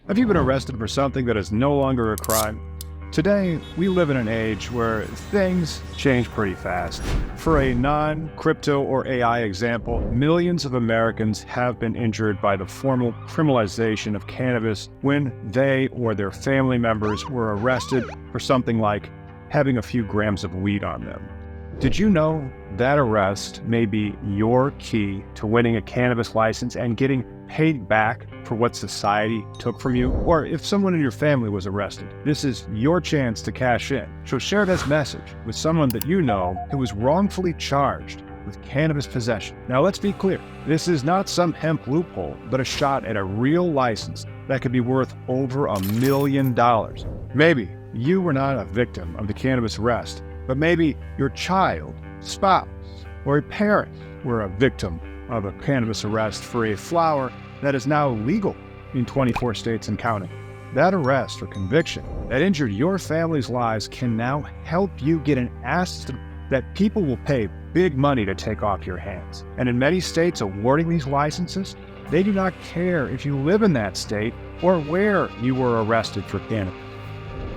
Have you been arrested for something that is no longer a crime? Today, we live in an age where things change pretty fast. For a non-crypto or AI example, millions of Americans have been injured by the formal criminalization of cannabis when they or their family members were arrested for something like having a few grams of weed on them. Did you know that arrest may be your key to winning a cannabis license and getting paid back for what society took from you? Or if someone in your family was arrested, this is your chance to cash in. So share this message with someone that you know who was wrongfully charged with cannabis possession. Now let's be clear, this is not some hemp loophole, but a shot at a real license that could be worth over $1 million. Maybe you were not a victim of the cannabis arrest, but maybe your child, spouse, or a parent were a victim of a cannabis arrest for a flower that is now legal in 24 states and counting. That arrest or conviction that injured your family's lives can now help you get an asset that people will pay big money to take off your hands. And in many states awarding these licenses, they do not care if you live in that state or where you were arrested for cannabis.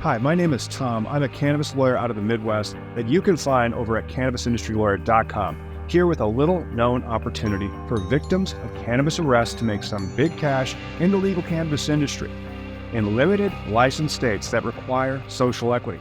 Hi, my name is Tom. I'm a cannabis lawyer out of the Midwest that you can find over at cannabisindustrylawyer.com. Here with a little known opportunity for victims of cannabis arrests to make some big cash in the legal cannabis industry in limited licensed states that require social equity.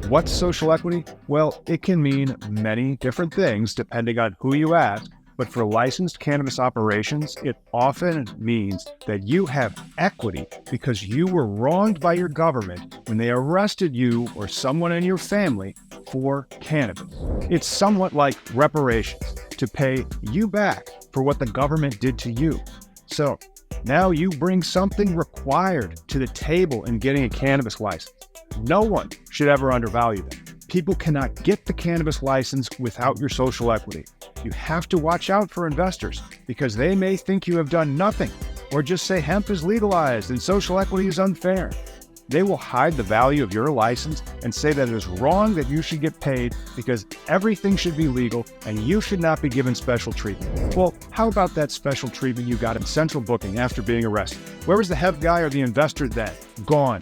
What's social equity? Well, it can mean many different things depending on who you ask. But for licensed cannabis operations, it often means that you have equity because you were wronged by your government when they arrested you or someone in your family for cannabis. It's somewhat like reparations to pay you back for what the government did to you. So now you bring something required to the table in getting a cannabis license. No one should ever undervalue them. People cannot get the cannabis license without your social equity. You have to watch out for investors because they may think you have done nothing or just say hemp is legalized and social equity is unfair. They will hide the value of your license and say that it is wrong that you should get paid because everything should be legal and you should not be given special treatment. Well, how about that special treatment you got in central booking after being arrested? Where was the hemp guy or the investor then? Gone.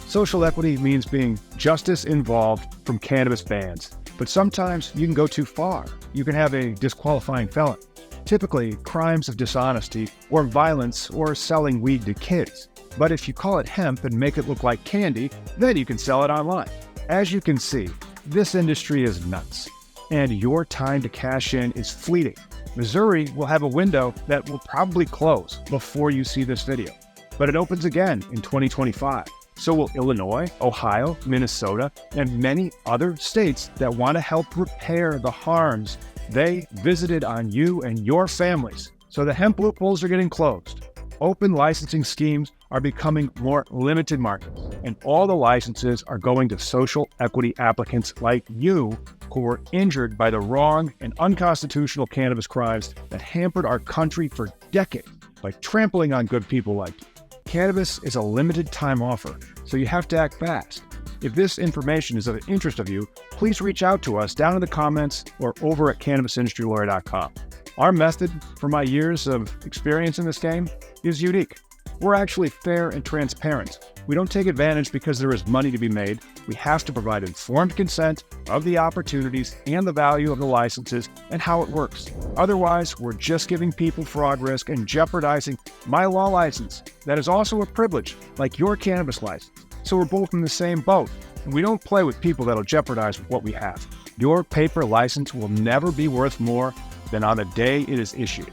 Social equity means being justice involved from cannabis bans. But sometimes you can go too far. You can have a disqualifying felony. Typically, crimes of dishonesty or violence or selling weed to kids. But if you call it hemp and make it look like candy, then you can sell it online. As you can see, this industry is nuts. And your time to cash in is fleeting. Missouri will have a window that will probably close before you see this video. But it opens again in 2025. So will Illinois, Ohio, Minnesota, and many other states that want to help repair the harms they visited on you and your families. So the hemp loopholes are getting closed. Open licensing schemes are becoming more limited markets, and all the licenses are going to social equity applicants like you who were injured by the wrong and unconstitutional cannabis crimes that hampered our country for decades by trampling on good people like you. Cannabis is a limited time offer, so you have to act fast. If this information is of interest of you, please reach out to us down in the comments or over at cannabisindustrylawyer.com. Our method, for my years of experience in this game, is unique. We're actually fair and transparent. We don't take advantage because there is money to be made. We have to provide informed consent of the opportunities and the value of the licenses and how it works. Otherwise, we're just giving people fraud risk and jeopardizing my law license. That is also a privilege, like your cannabis license. So we're both in the same boat, and we don't play with people that'll jeopardize what we have. Your paper license will never be worth more than on the day it is issued.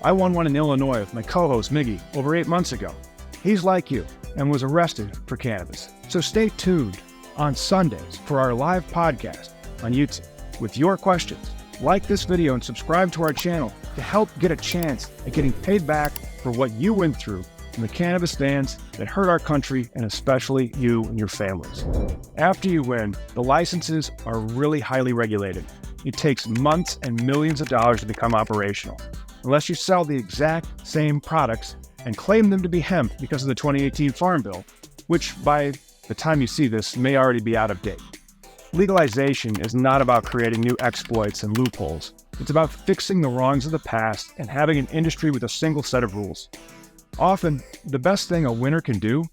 I won one in Illinois with my co-host Miggy over 8 months ago. He's like you and was arrested for cannabis. So stay tuned on Sundays for our live podcast on YouTube with your questions. Like this video and subscribe to our channel to help get a chance at getting paid back for what you went through from the cannabis bans that hurt our country and especially you and your families. After you win, the licenses are really highly regulated. It takes months and millions of dollars to become operational, unless you sell the exact same products and claim them to be hemp because of the 2018 Farm Bill, which by the time you see this may already be out of date. Legalization is not about creating new exploits and loopholes. It's about fixing the wrongs of the past and having an industry with a single set of rules. Often, the best thing a winner can do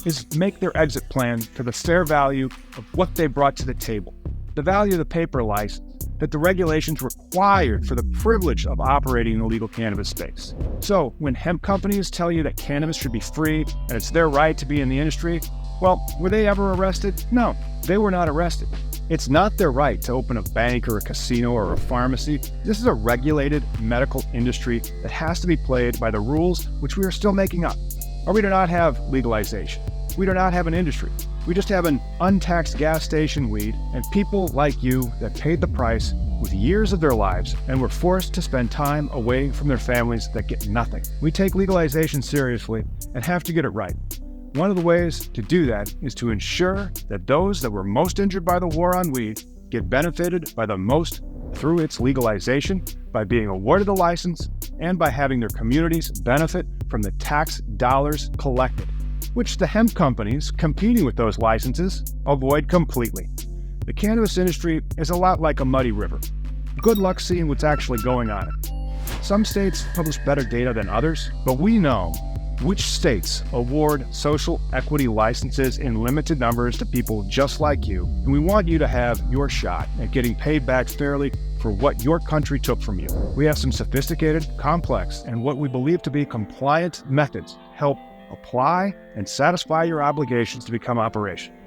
is make their exit plan to the fair value of what they brought to the table, the value of the paper license, that the regulations required for the privilege of operating in the legal cannabis space. So when hemp companies tell you that cannabis should be free and it's their right to be in the industry, well, were they ever arrested? No, they were not arrested. It's not their right to open a bank or a casino or a pharmacy. This is a regulated medical industry that has to be played by the rules which we are still making up. Or we do not have legalization. We do not have an industry. We just have an untaxed gas station weed and people like you that paid the price with years of their lives and were forced to spend time away from their families that get nothing. We take legalization seriously and have to get it right. One of the ways to do that is to ensure that those that were most injured by the war on weed get benefited by the most through its legalization, by being awarded the license, and by having their communities benefit from the tax dollars collected, which the hemp companies competing with those licenses avoid completely. The cannabis industry is a lot like a muddy river. Good luck seeing what's actually going on it. Some states publish better data than others, but we know which states award social equity licenses in limited numbers to people just like you, and we want you to have your shot at getting paid back fairly for what your country took from you. We have some sophisticated, complex, and what we believe to be compliant methods to help apply and satisfy your obligations to become operational.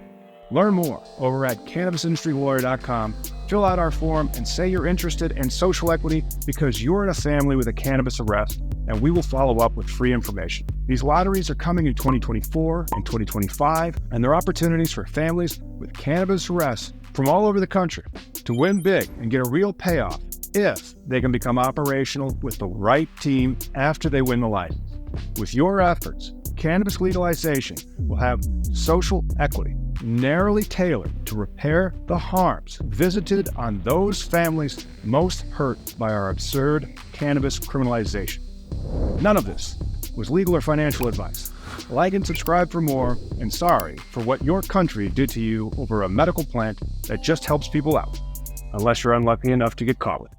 Learn more over at CannabisIndustryLawyer.com. Fill out our form and say you're interested in social equity because you're in a family with a cannabis arrest, and we will follow up with free information. These lotteries are coming in 2024 and 2025, and they're opportunities for families with cannabis arrests from all over the country to win big and get a real payoff if they can become operational with the right team after they win the license. With your efforts, cannabis legalization will have social equity narrowly tailored to repair the harms visited on those families most hurt by our absurd cannabis criminalization. None of this was legal or financial advice. Like and subscribe for more, and sorry for what your country did to you over a medical plant that just helps people out, unless you're unlucky enough to get caught with it.